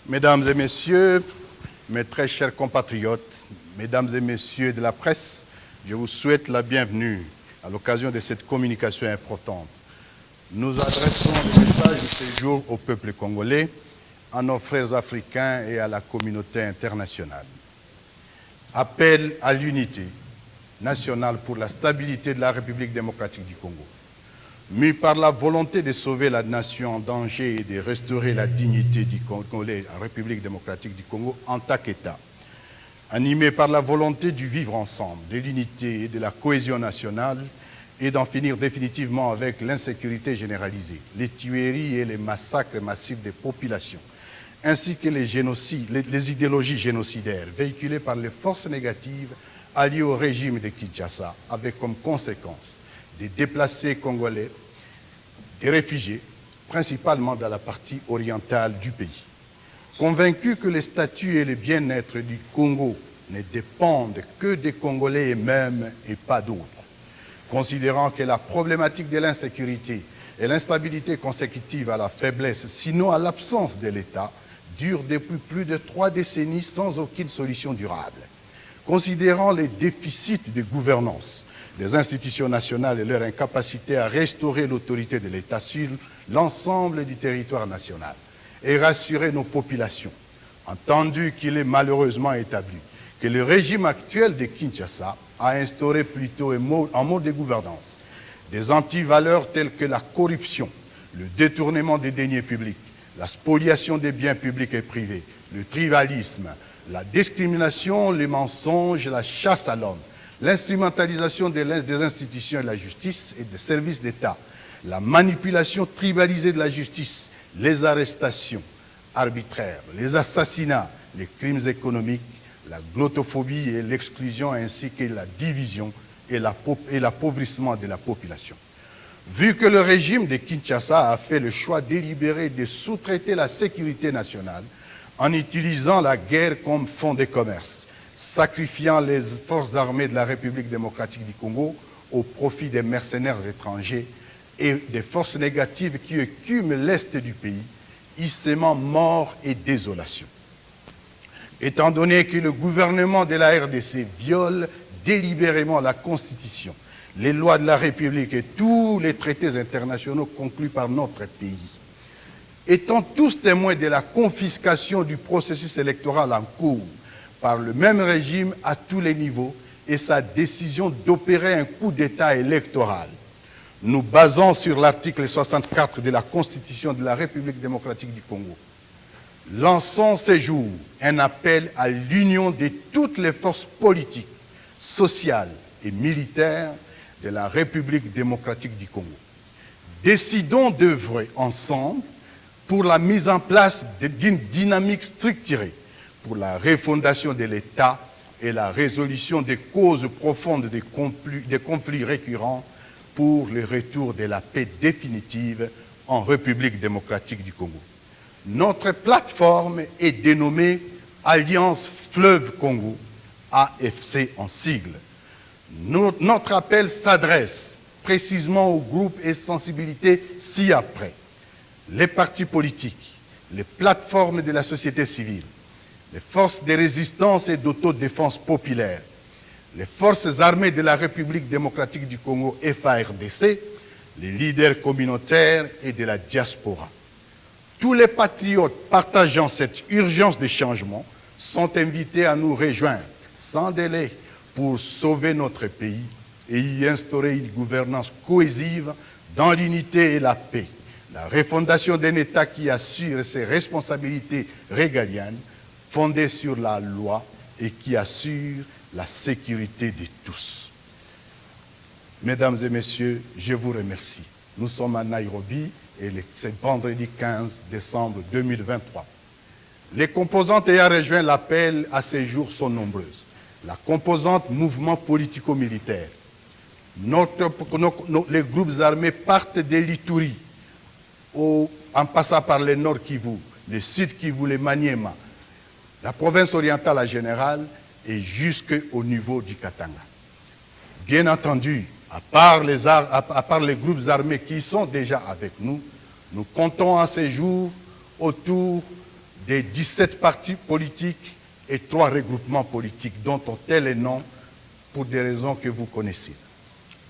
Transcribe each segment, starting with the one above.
Mesdames et messieurs, mes très chers compatriotes, mesdames et messieurs de la presse, je vous souhaite la bienvenue à l'occasion de cette communication importante. Nous adressons le message de ce jour au peuple congolais, à nos frères africains et à la communauté internationale. Appel à l'unité nationale pour la stabilité de la République démocratique du Congo. Mû par la volonté de sauver la nation en danger et de restaurer la dignité du Congolais, la République démocratique du Congo en tant qu'État. Animé par la volonté du vivre ensemble, de l'unité et de la cohésion nationale et d'en finir définitivement avec l'insécurité généralisée, les tueries et les massacres massifs des populations, ainsi que les idéologies génocidaires véhiculées par les forces négatives alliées au régime de Kinshasa, avec comme conséquence des déplacés congolais, des réfugiés, principalement dans la partie orientale du pays. Convaincus que le statut et le bien-être du Congo ne dépendent que des Congolais eux-mêmes et pas d'autres, considérant que la problématique de l'insécurité et l'instabilité consécutive à la faiblesse, sinon à l'absence de l'État, dure depuis plus de 3 décennies sans aucune solution durable. Considérant les déficits de gouvernance des institutions nationales et leur incapacité à restaurer l'autorité de l'État sur l'ensemble du territoire national et rassurer nos populations, entendu qu'il est malheureusement établi que le régime actuel de Kinshasa a instauré plutôt en mode de gouvernance des antivaleurs telles que la corruption, le détournement des deniers publics, la spoliation des biens publics et privés, le tribalisme, la discrimination, les mensonges, la chasse à l'homme, l'instrumentalisation des institutions et de la justice et des services d'État, la manipulation tribalisée de la justice, les arrestations arbitraires, les assassinats, les crimes économiques, la glottophobie et l'exclusion ainsi que la division et l'appauvrissement de la population. Vu que le régime de Kinshasa a fait le choix délibéré de sous-traiter la sécurité nationale en utilisant la guerre comme fonds de commerce, sacrifiant les forces armées de la République démocratique du Congo au profit des mercenaires étrangers et des forces négatives qui écument l'Est du pays, y sèmant mort et désolation. Étant donné que le gouvernement de la RDC viole délibérément la Constitution, les lois de la République et tous les traités internationaux conclus par notre pays, étant tous témoins de la confiscation du processus électoral en cours par le même régime à tous les niveaux et sa décision d'opérer un coup d'État électoral, nous basons sur l'article 64 de la Constitution de la République démocratique du Congo. Lançons ce jour un appel à l'union de toutes les forces politiques, sociales et militaires de la République démocratique du Congo. Décidons d'œuvrer ensemble pour la mise en place d'une dynamique structurée pour la refondation de l'État et la résolution des causes profondes des conflits récurrents pour le retour de la paix définitive en République démocratique du Congo. Notre plateforme est dénommée Alliance Fleuve Congo, AFC en sigle. Notre appel s'adresse précisément aux groupes et sensibilités ci-après. Les partis politiques, les plateformes de la société civile, les forces de résistance et d'autodéfense populaire, les forces armées de la République démocratique du Congo, FARDC, les leaders communautaires et de la diaspora. Tous les patriotes partageant cette urgence de changement sont invités à nous rejoindre sans délai pour sauver notre pays et y instaurer une gouvernance cohésive dans l'unité et la paix. La refondation d'un État qui assure ses responsabilités régaliennes, fondées sur la loi et qui assure la sécurité de tous. Mesdames et messieurs, je vous remercie. Nous sommes à Nairobi et c'est vendredi 15 décembre 2023. Les composantes ayant rejoint l'appel à ces jours sont nombreuses. La composante mouvement politico-militaire. Les groupes armés partent de l'Ituri, en passant par le Nord Kivu, le Sud Kivu, le Maniema, la province orientale en général et jusqu'au niveau du Katanga. Bien entendu, à part les groupes armés qui sont déjà avec nous, nous comptons à ces jours autour des 17 partis politiques et 3 regroupements politiques dont on tait les noms pour des raisons que vous connaissez.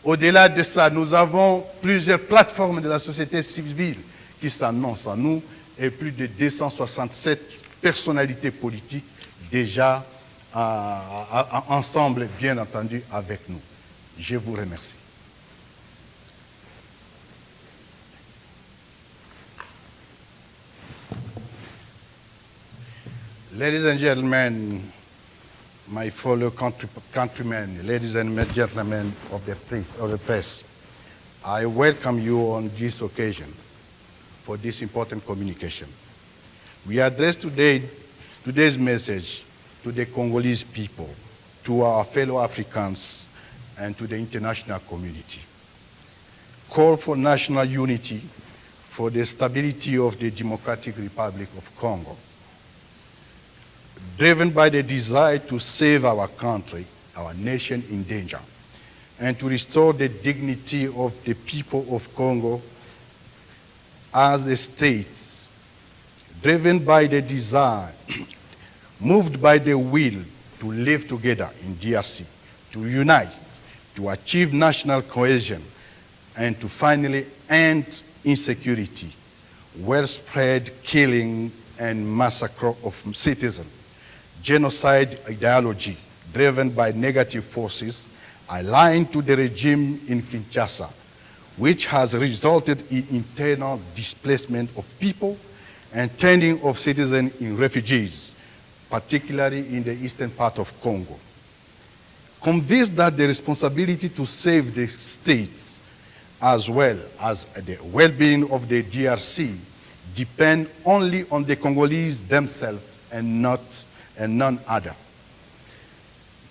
Au-delà de ça, nous avons plusieurs plateformes de la société civile qui s'annoncent à nous et plus de 267 personnalités politiques déjà ensemble, bien entendu, avec nous. Je vous remercie. Ladies and gentlemen, my fellow countrymen, ladies and gentlemen of the press, I welcome you on this occasion for this important communication. We address today's message to the Congolese people, to our fellow Africans, and to the international community. Call for national unity for the stability of the Democratic Republic of Congo. Driven by the desire to save our country, our nation in danger, and to restore the dignity of the people of Congo as the states, driven by the desire, moved by the will to live together in DRC, to unite, to achieve national cohesion, and to finally end insecurity, widespread killing and massacre of citizens, genocide ideology driven by negative forces aligned to the regime in Kinshasa, which has resulted in internal displacement of people and turning of citizens in refugees, particularly in the eastern part of Congo. Convinced that the responsibility to save the states as well as the well-being of the DRC depend only on the Congolese themselves and none other.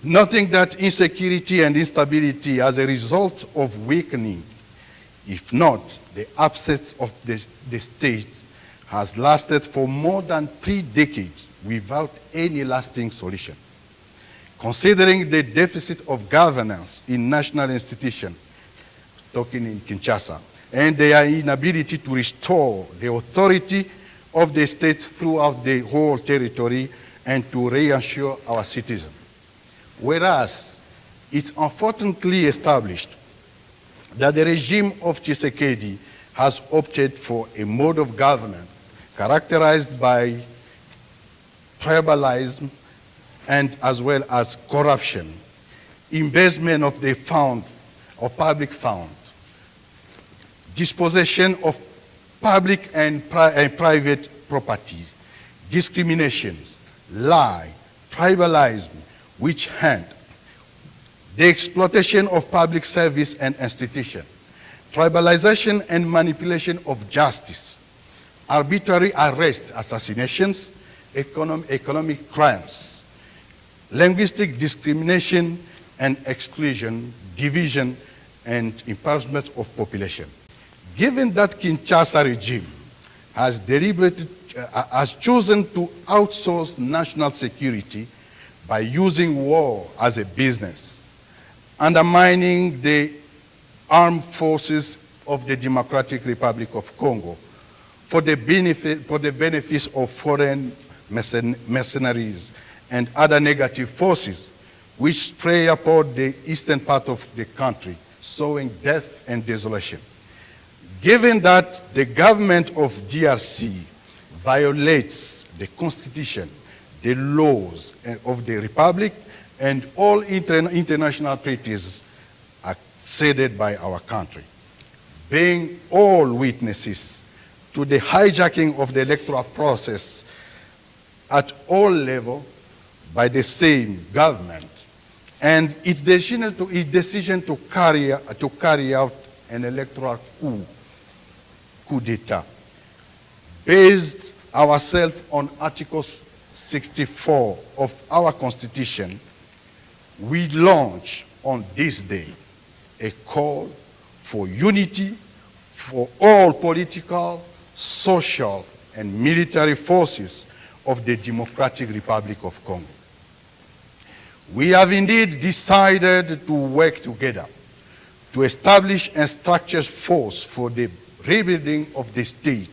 Noting that insecurity and instability as a result of weakening, if not the absence of the state, has lasted for more than 3 decades without any lasting solution. Considering the deficit of governance in national institutions, talking in Kinshasa, and their inability to restore the authority of the state throughout the whole territory and to reassure our citizens. Whereas it's unfortunately established that the regime of Tshisekedi has opted for a mode of government characterized by tribalism and as well as corruption, embezzlement of the fund or public fund, dispossession of public and private properties, discriminations, lie, tribalism, witch hunt, the exploitation of public service and institution, tribalization and manipulation of justice, arbitrary arrests, assassinations, economic crimes, linguistic discrimination and exclusion, division, and impoverishment of population. Given that Kinshasa regime has chosen to outsource national security by using war as a business, undermining the armed forces of the Democratic Republic of Congo for the benefits of foreign mercenaries and other negative forces which spray upon the eastern part of the country, sowing death and desolation. Given that the government of DRC violates the constitution, the laws of the republic, and all international treaties acceded by our country, being all witnesses to the hijacking of the electoral process at all levels by the same government, and its decision to carry out an electoral coup d'etat, based ourselves on Article 64 of our Constitution, we launch on this day a call for unity for all political, social, and military forces of the Democratic Republic of Congo. We have indeed decided to work together to establish and structure force for the rebuilding of the state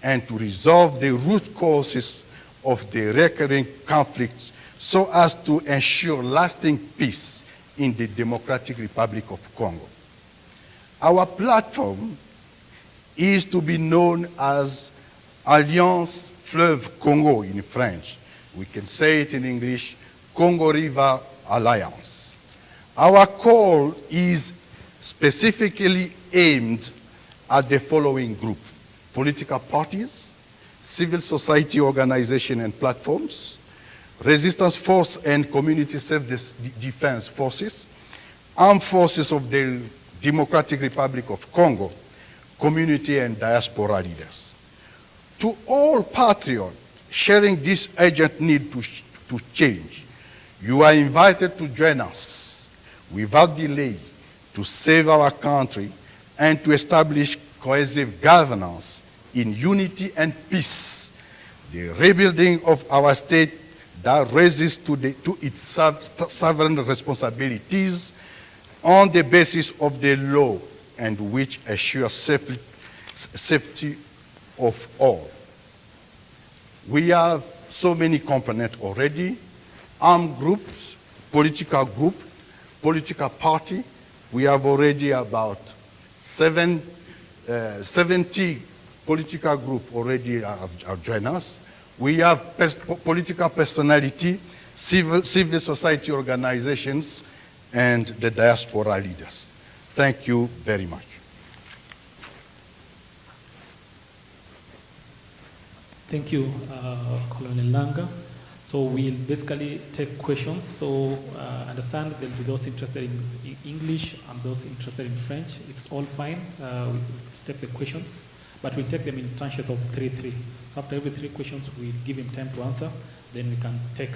and to resolve the root causes of the recurring conflicts so as to ensure lasting peace in the Democratic Republic of Congo. Our platform is to be known as Alliance Fleuve Congo in French. We can say it in English, Congo River Alliance. Our call is specifically aimed at the following group: political parties, civil society organizations and platforms, resistance force and community self-defense forces, armed forces of the Democratic Republic of Congo, community and diaspora leaders. To all patriots sharing this urgent need to change, you are invited to join us without delay to save our country and to establish cohesive governance in unity and peace, the rebuilding of our state that raises to its sovereign responsibilities on the basis of the law and which assures safety of all. We have so many components already: armed groups, political group, political party. We have already about 70 political groups already have joined us. We have political personality, civil society organizations, and the diaspora leaders. Thank you very much. Thank you, Colonel Langa. So we'll basically take questions. So understand there'll be those interested in English and those interested in French. It's all fine. We'll take the questions, but we'll take them in tranches of 3-3. So after every 3 questions, we'll give him time to answer. Then we can take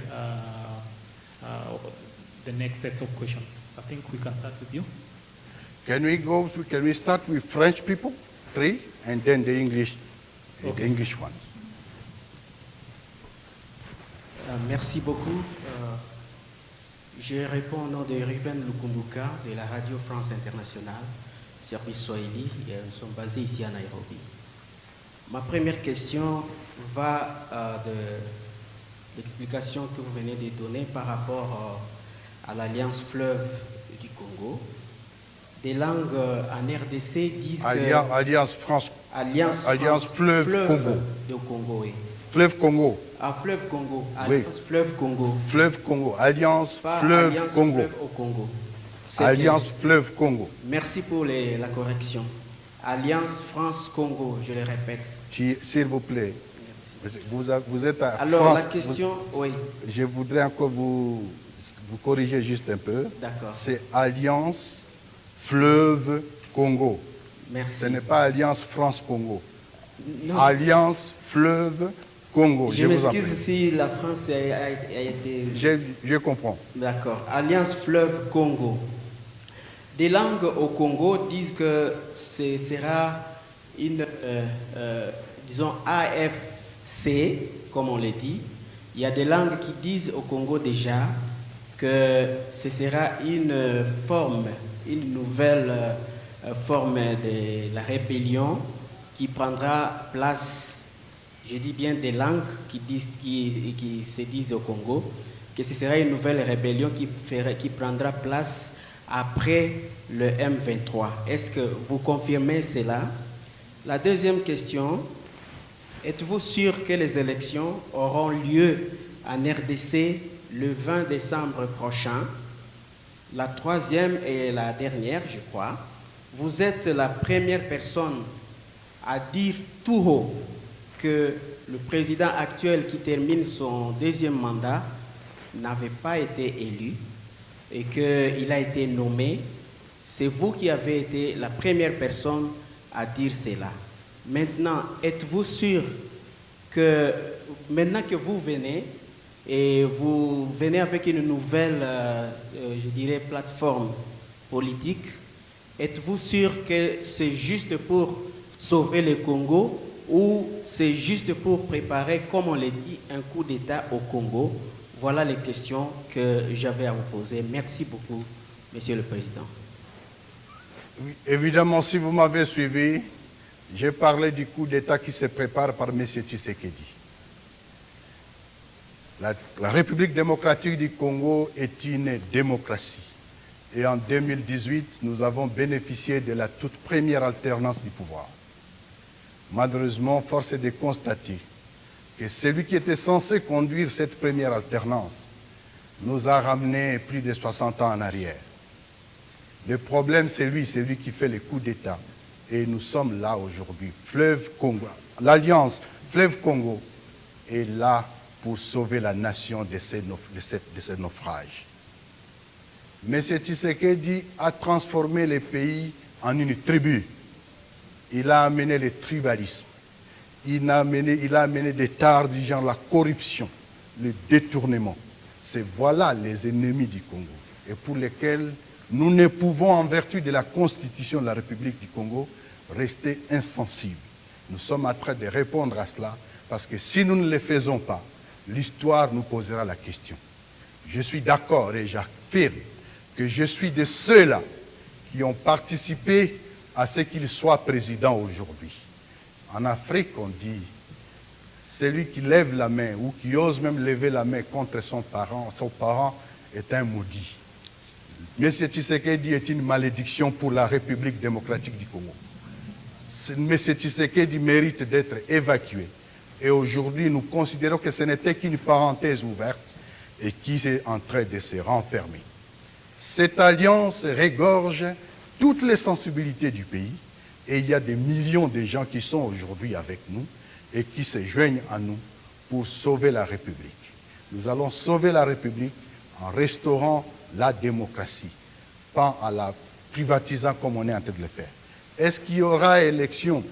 the next set of questions. So I think we can start with you. Can we start with French people, 3, and then the English, okay, the English ones? Merci beaucoup. Je réponds au nom de Ruben Lukumbuka de la Radio France Internationale, service Swahili. Nous sommes basés ici à Nairobi. Ma première question va de l'explication que vous venez de donner par rapport à l'Alliance Fleuve du Congo. Des langues en RDC disent Alliance Fleuve Congo. Du Congo, oui. Fleuve Congo. Ah, Fleuve Congo. Alliance oui. Fleuve Congo. Fleuve Congo. Alliance Fleuve Alliance Congo. Fleuve au Congo. Alliance Fleuve Congo. Merci pour la correction. Alliance France-Congo, je le répète. S'il vous plaît. Merci. Vous êtes à Alors, France, la question, oui. Je voudrais encore vous corriger juste un peu. D'accord. C'est Alliance Fleuve Congo. Merci. Ce n'est pas Alliance France-Congo. Alliance Fleuve Congo. Je m'excuse si la France a été... Je comprends. D'accord. Alliance Fleuve Congo. Des langues au Congo disent que ce sera une, disons, AFC, comme on le dit. Il y a des langues qui disent au Congo déjà que ce sera une forme, une nouvelle forme de la rébellion qui prendra place. Je dis bien des langues qui se disent au Congo, que ce sera une nouvelle rébellion qui prendra place après le M23. Est-ce que vous confirmez cela? La deuxième question, êtes-vous sûr que les élections auront lieu en RDC le 20 décembre prochain? La troisième et la dernière, je crois, vous êtes la première personne à dire tout haut que le président actuel qui termine son deuxième mandat n'avait pas été élu et qu'il a été nommé. C'est vous qui avez été la première personne à dire cela. Maintenant, êtes-vous sûr que maintenant que vous venez et vous venez avec une nouvelle, je dirais, plateforme politique, êtes-vous sûr que c'est juste pour sauver le Congo ou c'est juste pour préparer, comme on l'a dit, un coup d'État au Congo? Voilà les questions que j'avais à vous poser. Merci beaucoup, Monsieur le Président. Oui, évidemment, si vous m'avez suivi, J'ai parlé du coup d'État qui se prépare par M. Tshisekedi. La République démocratique du Congo est une démocratie. Et en 2018, nous avons bénéficié de la toute première alternance du pouvoir. Malheureusement, force est de constater que celui qui était censé conduire cette première alternance nous a ramené plus de 60 ans en arrière. Le problème, c'est lui qui fait les coups d'État. Et nous sommes là aujourd'hui. Fleuve Congo, l'Alliance Fleuve Congo est là pour sauver la nation de ces naufrages. M. Tshisekedi a transformé les pays en une tribu. Il a amené le tribalisme. Il a amené des tares du genre la corruption, le détournement. Voilà les ennemis du Congo et pour lesquels nous ne pouvons, en vertu de la Constitution de la République du Congo, rester insensibles. Nous sommes en train de répondre à cela parce que si nous ne le faisons pas, l'histoire nous posera la question. Je suis d'accord et j'affirme que je suis de ceux-là qui ont participé à ce qu'il soit président aujourd'hui. En Afrique, on dit, celui qui lève la main ou qui ose même lever la main contre son parent est un maudit. M. Tshisekedi est une malédiction pour la République démocratique du Congo. M. Tshisekedi mérite d'être évacué. Et aujourd'hui, nous considérons que ce n'était qu'une parenthèse ouverte et qui est en train de se renfermer. Cette alliance regorge toutes les sensibilités du pays et il y a des millions de gens qui sont aujourd'hui avec nous et qui se joignent à nous pour sauver la République. Nous allons sauver la République en restaurant la démocratie, pas en la privatisant comme on est en train de le faire. Est-ce qu'il y aura élection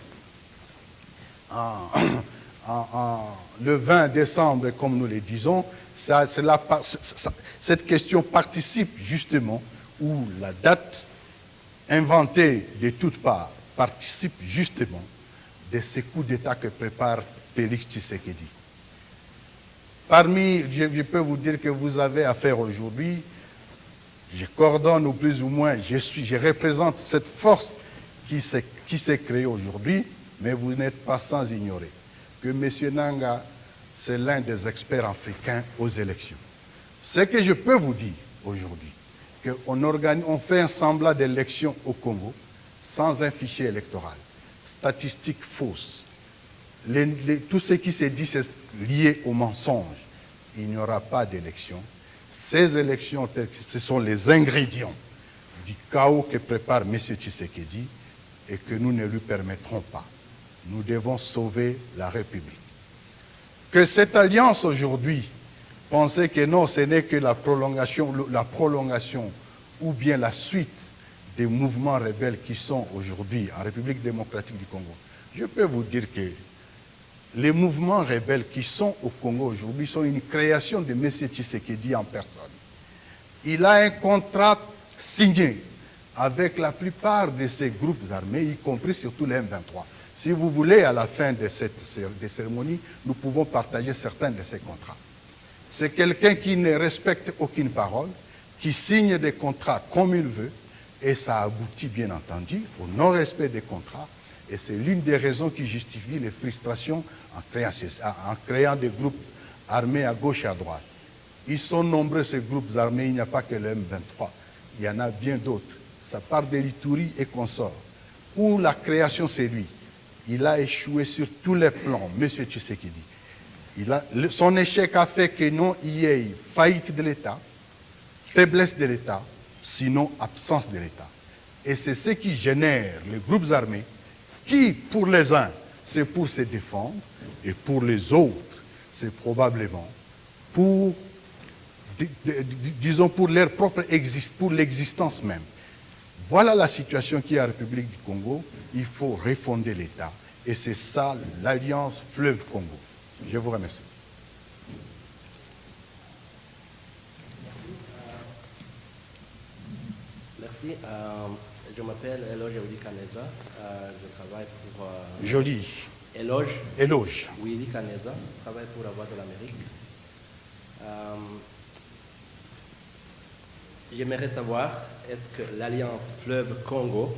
le 20 décembre, comme nous le disons? Cette question participe justement, ou la date inventée de toutes parts, participe justement de ces coups d'État que prépare Félix Tshisekedi. Je peux vous dire que vous avez affaire aujourd'hui, je coordonne ou plus ou moins, je représente cette force qui s'est créée aujourd'hui, mais vous n'êtes pas sans ignorer que M. Nanga, c'est l'un des experts africains aux élections. Ce que je peux vous dire aujourd'hui, qu'on fait un semblant d'élection au Congo sans un fichier électoral. Statistiques fausses. Tout ce qui s'est dit, c'est lié au mensonge. Il n'y aura pas d'élection. Ces élections, ce sont les ingrédients du chaos que prépare M. Tshisekedi et que nous ne lui permettrons pas. Nous devons sauver la République. Que cette alliance aujourd'hui, pensez que non, ce n'est que la prolongation ou bien la suite des mouvements rebelles qui sont aujourd'hui en République démocratique du Congo. Je peux vous dire que les mouvements rebelles qui sont au Congo aujourd'hui sont une création de M. Tshisekedi en personne. Il a un contrat signé avec la plupart de ces groupes armés, y compris surtout les M23. Si vous voulez, à la fin de cette cérémonie, nous pouvons partager certains de ces contrats. C'est quelqu'un qui ne respecte aucune parole, qui signe des contrats comme il veut, et ça aboutit bien entendu au non-respect des contrats. Et c'est l'une des raisons qui justifie les frustrations en créant des groupes armés à gauche et à droite. Ils sont nombreux ces groupes armés, il n'y a pas que le M23, il y en a bien d'autres. Ça part de l'Ituri et consorts. Où la création c'est lui. Il a échoué sur tous les plans, M. Tshisekedi. Son échec a fait que non, il y ait faillite de l'État, faiblesse de l'État, sinon absence de l'État. Et c'est ce qui génère les groupes armés qui, pour les uns, c'est pour se défendre, et pour les autres, c'est probablement pour, disons, pour leur propre existence, pour l'existence même. Voilà la situation qui est en République du Congo. Il faut refonder l'État. Et c'est ça, l'Alliance Fleuve Congo. Je vous remercie. Merci. Je m'appelle Eloge Willy Kaneza. Je travaille pour... Joli. Eloge. Eloge. Willy Kaneza. Je travaille pour la Voix de l'Amérique. J'aimerais savoir, est-ce que l'Alliance Fleuve Congo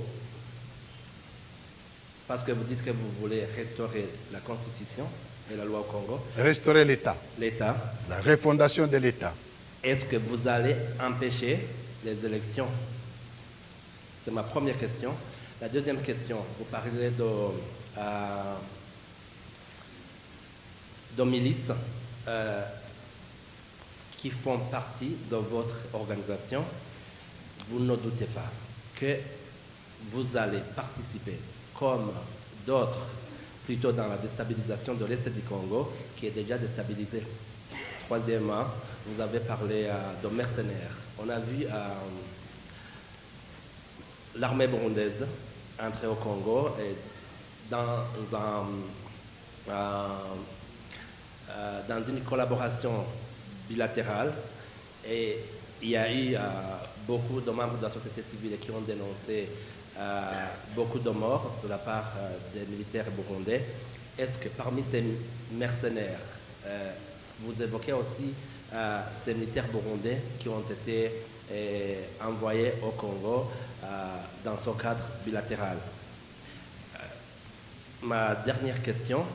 Parce que vous dites que vous voulez restaurer la Constitution et la loi au Congo. Restaurer l'État, L'État. la refondation de l'État. Est-ce que vous allez empêcher les élections? C'est ma première question. La deuxième question, vous parlez de milices qui font partie de votre organisation. Vous ne doutez pas que vous allez participer comme d'autres plutôt dans la déstabilisation de l'Est du Congo qui est déjà déstabilisé. Troisièmement, vous avez parlé de mercenaires. On a vu l'armée burundaise entrer au Congo et dans une collaboration bilatérale, et il y a eu beaucoup de membres de la société civile qui ont dénoncé beaucoup de morts de la part des militaires burundais. Est-ce que parmi ces mercenaires, vous évoquez aussi ces militaires burundais qui ont été envoyés au Congo dans ce cadre bilatéral? Ma dernière question,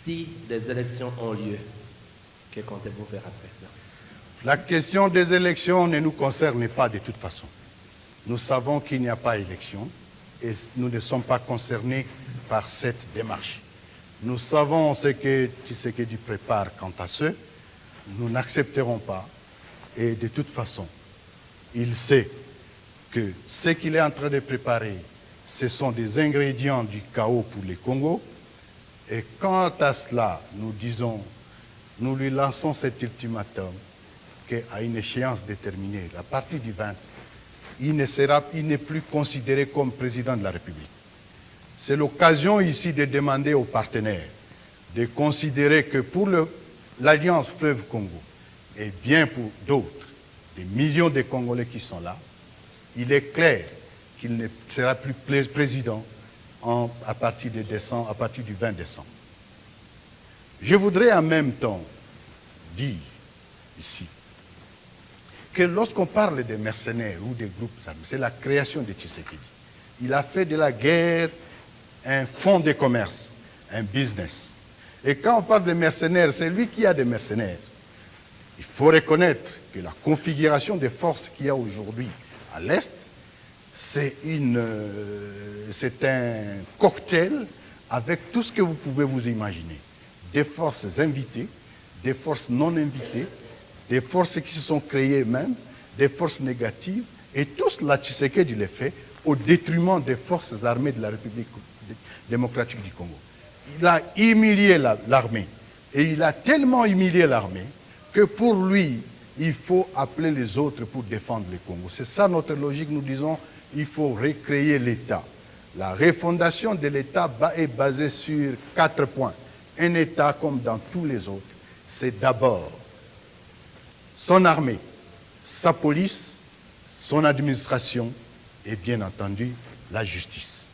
si des élections ont lieu, que comptez-vous faire après? Merci. La question des élections ne nous concerne pas de toute façon. Nous savons qu'il n'y a pas d'élection et nous ne sommes pas concernés par cette démarche. Nous savons ce que Tshisekedi prépare quant à ce. Nous n'accepterons pas. Et de toute façon, il sait que ce qu'il est en train de préparer, ce sont des ingrédients du chaos pour les Congo. Et quant à cela, nous lui lançons cet ultimatum qu'à une échéance déterminée, à partir du 20, il n'est plus considéré comme président de la République. C'est l'occasion ici de demander aux partenaires de considérer que pour l'Alliance Fleuve Congo, et bien pour d'autres, des millions de Congolais qui sont là, il est clair qu'il ne sera plus président à partir du 20 décembre. Je voudrais en même temps dire ici que lorsqu'on parle des mercenaires ou des groupes armés, c'est la création de Tshisekedi. Il a fait de la guerre un fonds de commerce, un business. Et quand on parle de mercenaires, c'est lui qui a des mercenaires. Il faut reconnaître que la configuration des forces qu'il y a aujourd'hui à l'Est, c'est un cocktail avec tout ce que vous pouvez vous imaginer. Des forces invitées, des forces non invitées, des forces qui se sont créées même, des forces négatives, et tout cela, Tshisekedi le fait au détriment des forces armées de la République démocratique du Congo. Il a humilié l'armée, et il a tellement humilié l'armée que pour lui, il faut appeler les autres pour défendre le Congo. C'est ça notre logique, nous disons, il faut recréer l'État. La refondation de l'État est basée sur 4 points. Un État comme dans tous les autres, c'est d'abord son armée, sa police, son administration et bien entendu la justice.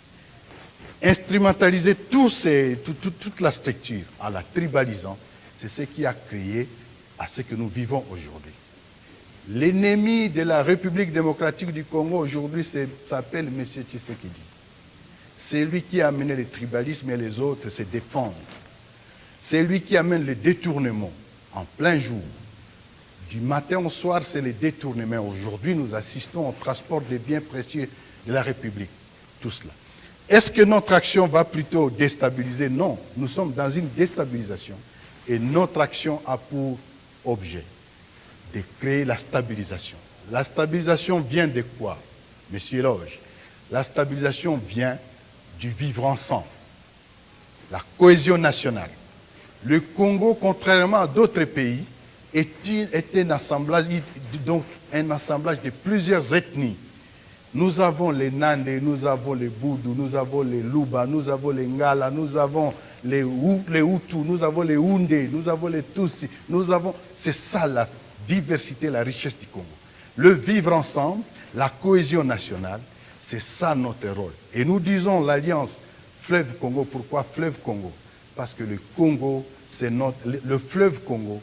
Instrumentaliser toute la structure en la tribalisant, c'est ce qui a créé à ce que nous vivons aujourd'hui. L'ennemi de la République démocratique du Congo aujourd'hui s'appelle M. Tshisekedi. C'est lui qui a amené le tribalisme et les autres se défendent. C'est lui qui amène le détournement en plein jour. Du matin au soir, c'est le détournement. Aujourd'hui, nous assistons au transport des biens précieux de la République. Tout cela. Est-ce que notre action va plutôt déstabiliser? Non, nous sommes dans une déstabilisation. Et notre action a pour objet de créer la stabilisation. La stabilisation vient de quoi, Monsieur Loge? La stabilisation vient du vivre ensemble, la cohésion nationale. Le Congo, contrairement à d'autres pays, est un assemblage de plusieurs ethnies. Nous avons les Nandé, nous avons les Boudou, nous avons les Luba, nous avons les Ngala, nous avons les Hutus, nous avons les Houndé, nous avons les Tutsi, c'est ça la diversité, la richesse du Congo. Le vivre ensemble, la cohésion nationale, c'est ça notre rôle. Et nous disons l'Alliance Fleuve Congo. Pourquoi Fleuve Congo? Parce que le Congo, le fleuve Congo,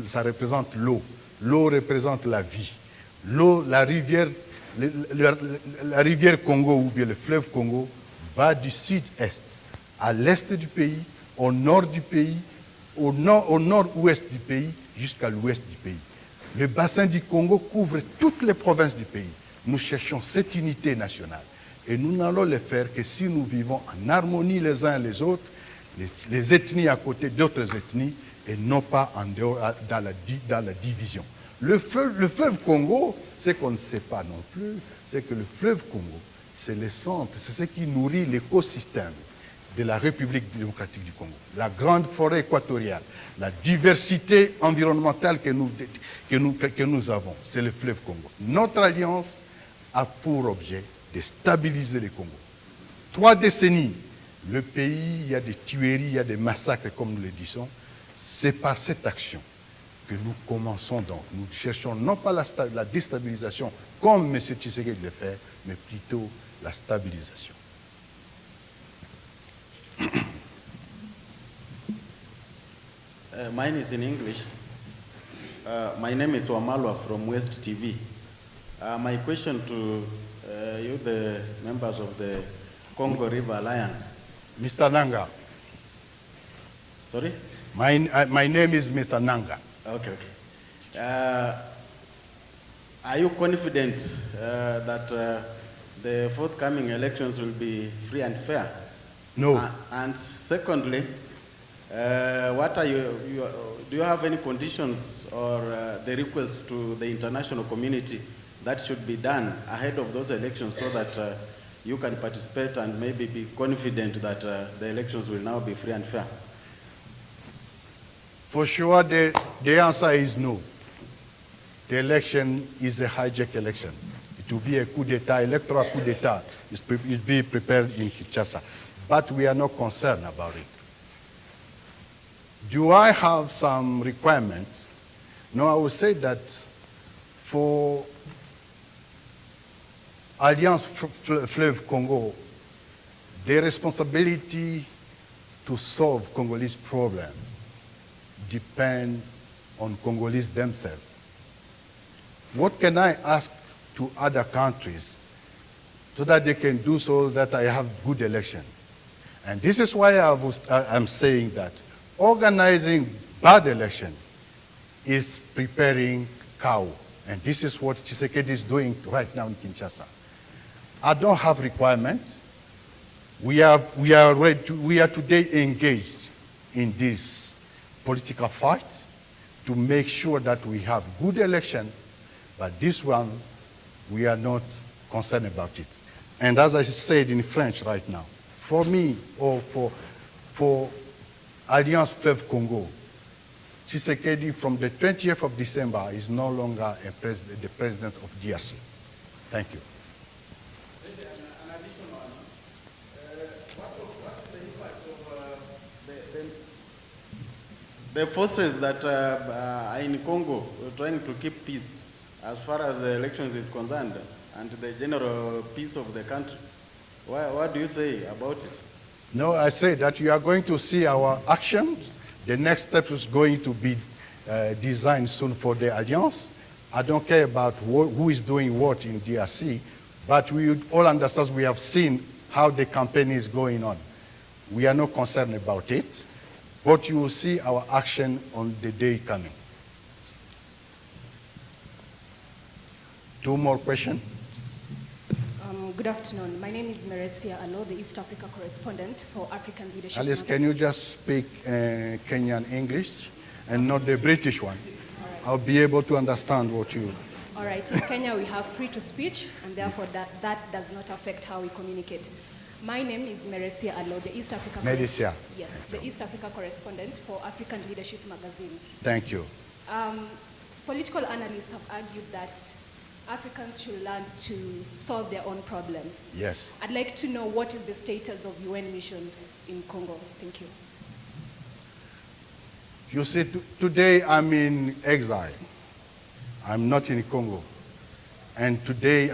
ça représente l'eau. L'eau représente la vie. L'eau, la rivière Congo ou bien le fleuve Congo va du sud-est à l'est du pays, au nord du pays, au nord-ouest du pays, jusqu'à l'ouest du pays. Le bassin du Congo couvre toutes les provinces du pays. Nous cherchons cette unité nationale. Et nous n'allons le faire que si nous vivons en harmonie les uns les autres, les ethnies à côté d'autres ethnies, et non pas en dehors, dans la division. Le fleuve Congo, ce qu'on ne sait pas non plus, c'est que le fleuve Congo, c'est le centre, c'est ce qui nourrit l'écosystème de la République démocratique du Congo. La grande forêt équatoriale, la diversité environnementale que nous avons, c'est le fleuve Congo. Notre alliance a pour objet de stabiliser le Congo. 3 décennies, le pays, il y a des tueries, il y a des massacres, comme nous le disons. C'est par cette action que nous commençons donc. Nous cherchons non pas la déstabilisation, comme M. Tshisekedi le fait, mais plutôt la stabilisation. Mine is in English. My name is Wamalwa from West TV. My question to you, the members of the Congo River Alliance. Mr. Nanga. Sorry? My name is Mr. Nanga. Okay, okay. Are you confident that the forthcoming elections will be free and fair? No. And secondly, what are do you have any conditions or the request to the international community that should be done ahead of those elections so that you can participate and maybe be confident that the elections will now be free and fair? For sure, the answer is no. The election is a hijack election. It will be a coup d'etat, electoral coup d'etat. It's being prepared in Kinshasa. But we are not concerned about it. Do I have some requirements? No, I would say that for Alliance Fleuve Congo, the responsibility to solve Congolese problem depend on Congolese themselves. What can I ask to other countries so that they can do so that I have good election? And this is why I'm saying that organizing bad election is preparing cow. And this is what Tshisekedi is doing right now in Kinshasa. I don't have requirements. We are today engaged in this political fight to make sure that we have good election, but this one, we are not concerned about it. And as I said in French right now, for me, or for Alliance Fleuve Congo, Tshisekedi from the 20th of December is no longer the president of DRC. Thank you. An additional one. What's the impact of the forces that are in Congo trying to keep peace as far as the elections is concerned and the general peace of the country? What do you say about it? No, I say that you are going to see our actions. The next step is going to be designed soon for the Alliance. I don't care about who is doing what in DRC, but we all understand, we have seen how the campaign is going on. We are not concerned about it, but you will see our action on the day coming. 2 more questions. Good afternoon. My name is Meresia Alo, the East Africa correspondent for African Leadership. Alice, can you just speak Kenyan English and not the British one? Right. I'll be able to understand what you... All right. In Kenya, we have free to speech, and therefore that does not affect how we communicate. My name is Meresia Alo, the East Africa... Meresia. Yes, the East Africa correspondent for African Leadership magazine. Thank you. Political analysts have argued that Africans should learn to solve their own problems. Yes. I'd like to know what is the status of UN mission in Congo. Thank you. You see, today I'm in exile. I'm not in Congo. And today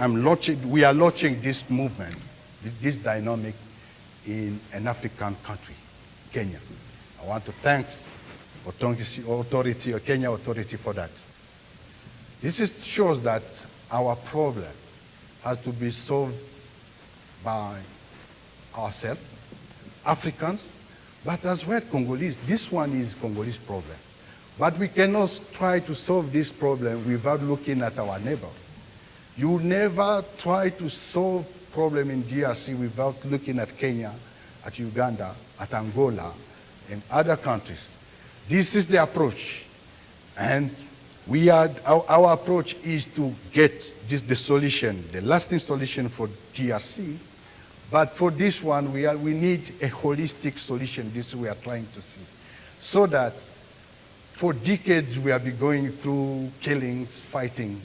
we are launching this movement, this dynamic in an African country, Kenya. I want to thank Kenya authority for that. This shows that our problem has to be solved by ourselves, Africans, but as well Congolese. This one is Congolese problem. But we cannot try to solve this problem without looking at our neighbor. You never try to solve problem in DRC without looking at Kenya, at Uganda, at Angola, and other countries. This is the approach. And our approach is to get the solution, the lasting solution for DRC. But for this one, we need a holistic solution. This we are trying to see. So that for decades we have been going through killings, fighting.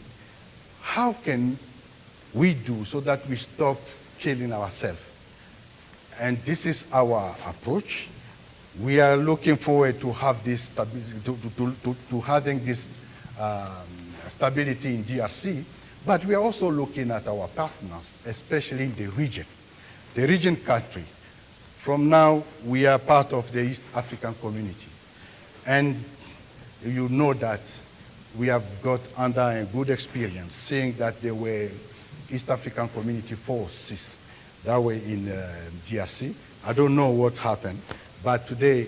How can we do so that we stop killing ourselves? And this is our approach. We are looking forward to have this stability, to having this stability in DRC, but we are also looking at our partners, especially in the region country. From now, we are part of the East African community. And you know that we have got under a good experience, seeing that there were East African community forces that were in DRC. I don't know what happened, but today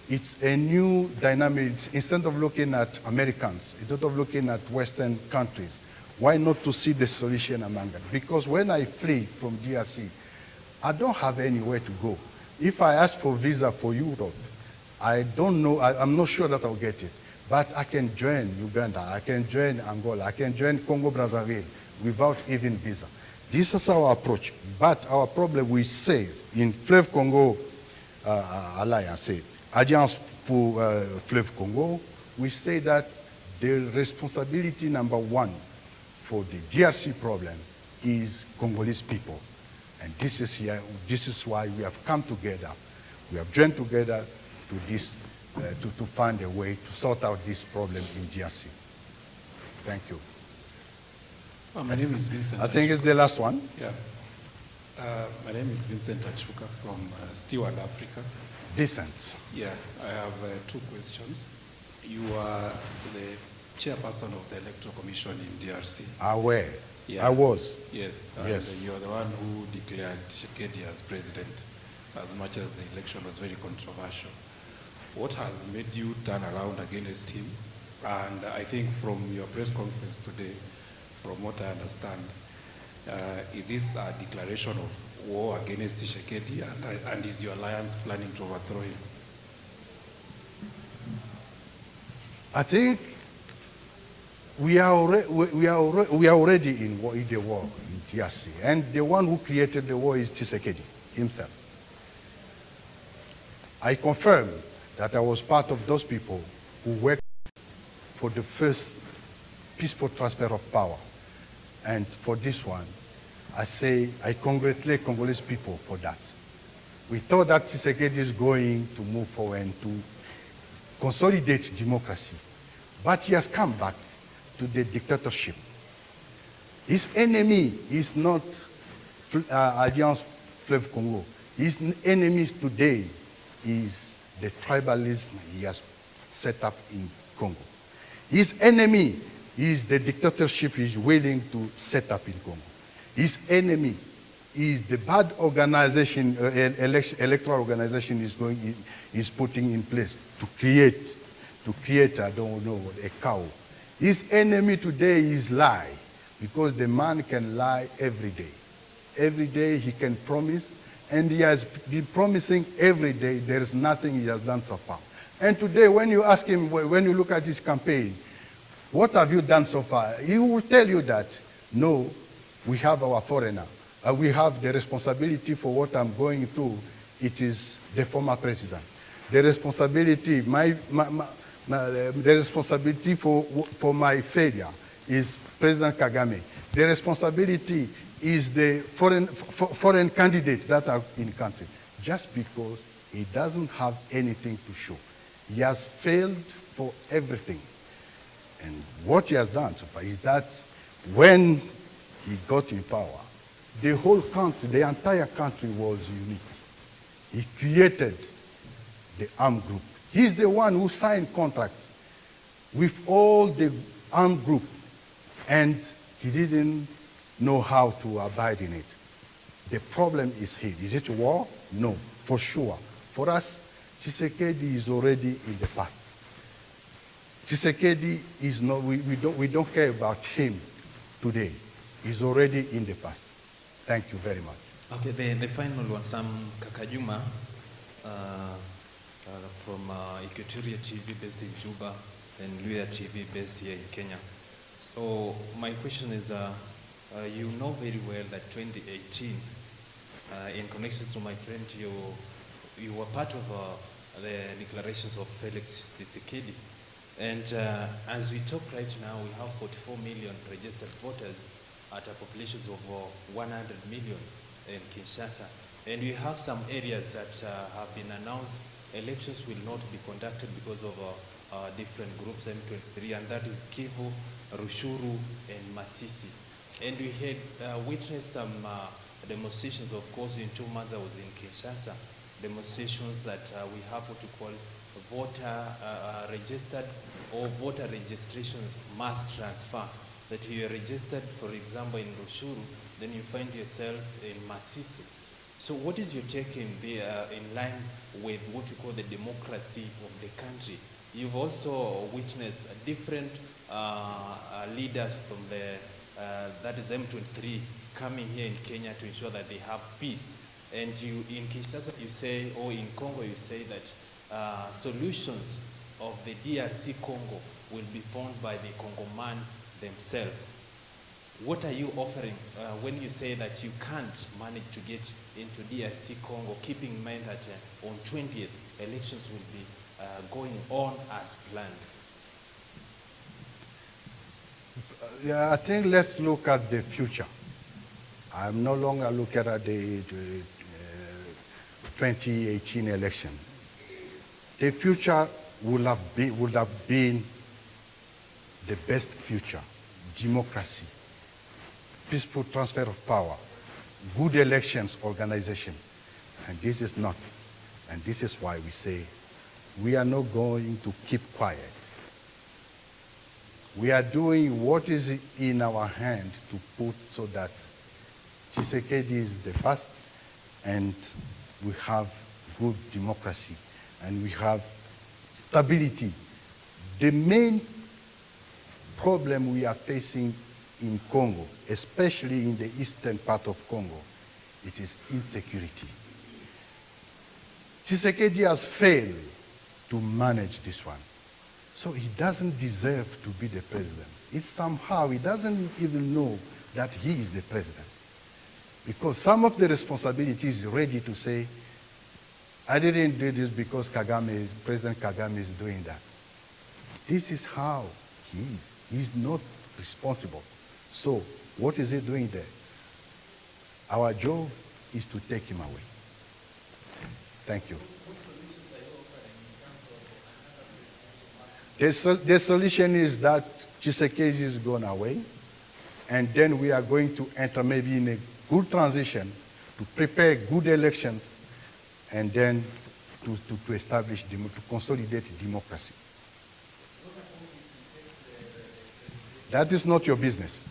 it's a new dynamic. Instead of looking at Americans, instead of looking at Western countries, why not to see the solution among them? Because when I flee from DRC, I don't have anywhere to go. If I ask for visa for Europe, I don't know, I'm not sure that I'll get it. But I can join Uganda, I can join Angola, I can join Congo-Brazzaville without even visa. This is our approach. But our problem, we say, in Fleuve Congo Alliance, Alliance pour Fleuve Congo, we say that the responsibility number one for the DRC problem is Congolese people. And this is why we have come together. We have joined together to find a way to sort out this problem in DRC. Thank you. My name is Vincent. I think it's the last one. Yeah. My name is Vincent Achuka from Steward Africa. Vincent. Yeah, I have two questions. You are the chairperson of the Electoral Commission in DRC. Aware. Yeah. I was. Yes. Yes. And you're the one who declared Tshisekedi as president, as much as the election was very controversial. What has made you turn around against him? And I think from your press conference today, from what I understand, is this a declaration of war against Tshisekedi, and is your alliance planning to overthrow him? I think we are already in the war in DRC, and the one who created the war is Tshisekedi himself. I confirm that I was part of those people who worked for the first peaceful transfer of power. And for this one, I say I congratulate Congolese people for that. We thought that Tshisekedi is going to move forward and to consolidate democracy. But he has come back to the dictatorship. His enemy is not Alliance Fleuve Congo. His enemies today is the tribalism he has set up in Congo. His enemy is the dictatorship he's willing to set up in Congo. His enemy is the bad organization, electoral organization is putting in place to create, I don't know, a cow. His enemy today is lie, because the man can lie every day. Every day he can promise, and he has been promising every day. There is nothing he has done so far. And today, when you ask him, when you look at his campaign, what have you done so far? He will tell you that, no, we have our foreigner. We have the responsibility for what I'm going through. It is the former president. The responsibility, the responsibility for my failure is President Kagame. The responsibility is the foreign candidates that are in country, just because he doesn't have anything to show. He has failed for everything. And what he has done so far is that when he got in power, the whole country, the entire country was unique. He created the armed group. He's the one who signed contracts with all the armed group, and he didn't know how to abide in it. The problem is here. Is it war? No, for sure. For us, Tshisekedi is already in the past. Tshisekedi is not, we don't care about him today. He's already in the past. Thank you very much. Okay, the final one, Sam Kakajuma from Equatoria TV based in Juba and Luya TV based here in Kenya. So my question is, you know very well that 2018, in connection to my friend, you were part of the declarations of Felix Tshisekedi. And as we talk right now, we have 44 million registered voters at a population of 100 million in Kinshasa. And we have some areas that have been announced elections will not be conducted because of different groups, M23, and that is Kivu, Rushuru, and Masisi. And we had witnessed some demonstrations, of course, in 2 months I was in Kinshasa, demonstrations that we have what we call voter registered or voter registration mass transfer, that you are registered, for example, in Rushuru, then you find yourself in Masisi. So what is your take in line with what you call the democracy of the country? You've also witnessed different leaders from the, that is M23, coming here in Kenya to ensure that they have peace. And you, in Kinshasa, you say, or in Congo, you say that solutions of the DRC Congo will be found by the Congoman themselves. What are you offering when you say that you can't manage to get into DRC Congo, keeping in mind that on 20th, elections will be going on as planned? Yeah, I think let's look at the future. I'm no longer looking at the 2018 election. The future would have been the best future: democracy, peaceful transfer of power, good elections organization. And this is not. And this is why we say we are not going to keep quiet. We are doing what is in our hand to put so that Tshisekedi is the first, and we have good democracy, and we have stability. The main problem we are facing in Congo, especially in the eastern part of Congo, it is insecurity. Tshisekedi has failed to manage this one. So he doesn't deserve to be the president. It's somehow, he doesn't even know that he is the president. Because some of the responsibility is ready to say, I didn't do this because President Kagame is doing that. This is how he is. He's not responsible. So what is he doing there? Our job is to take him away. Thank you. The solution is that Tshisekedi is gone away, and then we are going to enter maybe in a good transition to prepare good elections, and then to establish, to consolidate democracy. That is not your business.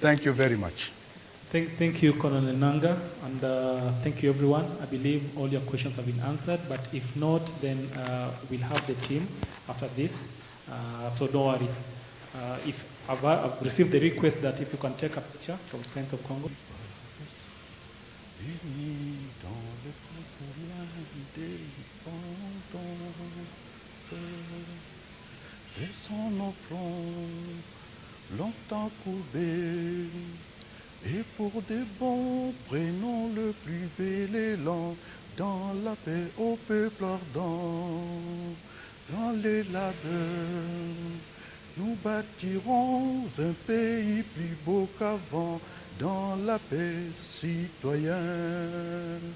Thank you very much. Thank you, Colonel Nanga, and thank you, everyone. I believe all your questions have been answered, but if not, then we'll have the team after this, so don't worry. If I've received the request that if you can take a picture from Strength of Congo. Laissons nos fronts longtemps courbés, et pour de bon, prenons le plus bel élan dans la paix au peuple ardent. Dans les labeurs, nous bâtirons un pays plus beau qu'avant, dans la paix citoyenne.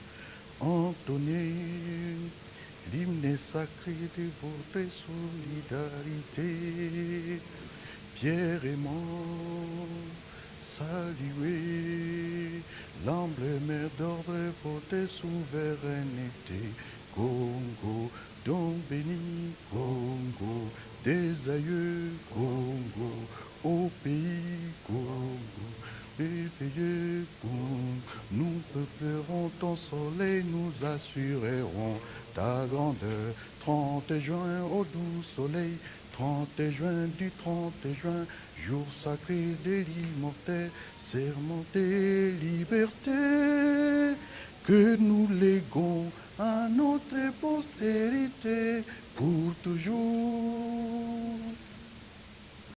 Entonnez l'hymne sacré de votre solidarité, fièrement saluer l'emblème d'ordre, votre souveraineté. Congo, don béni, Congo, des aïeux, Congo, au pays Congo, merveilleux Congo, nous ton soleil, nous assurerons ta grandeur. 30 juin, au doux soleil, 30 juin du 30 juin, jour sacré de l'immortel, serment des libertés, que nous léguons à notre postérité pour toujours.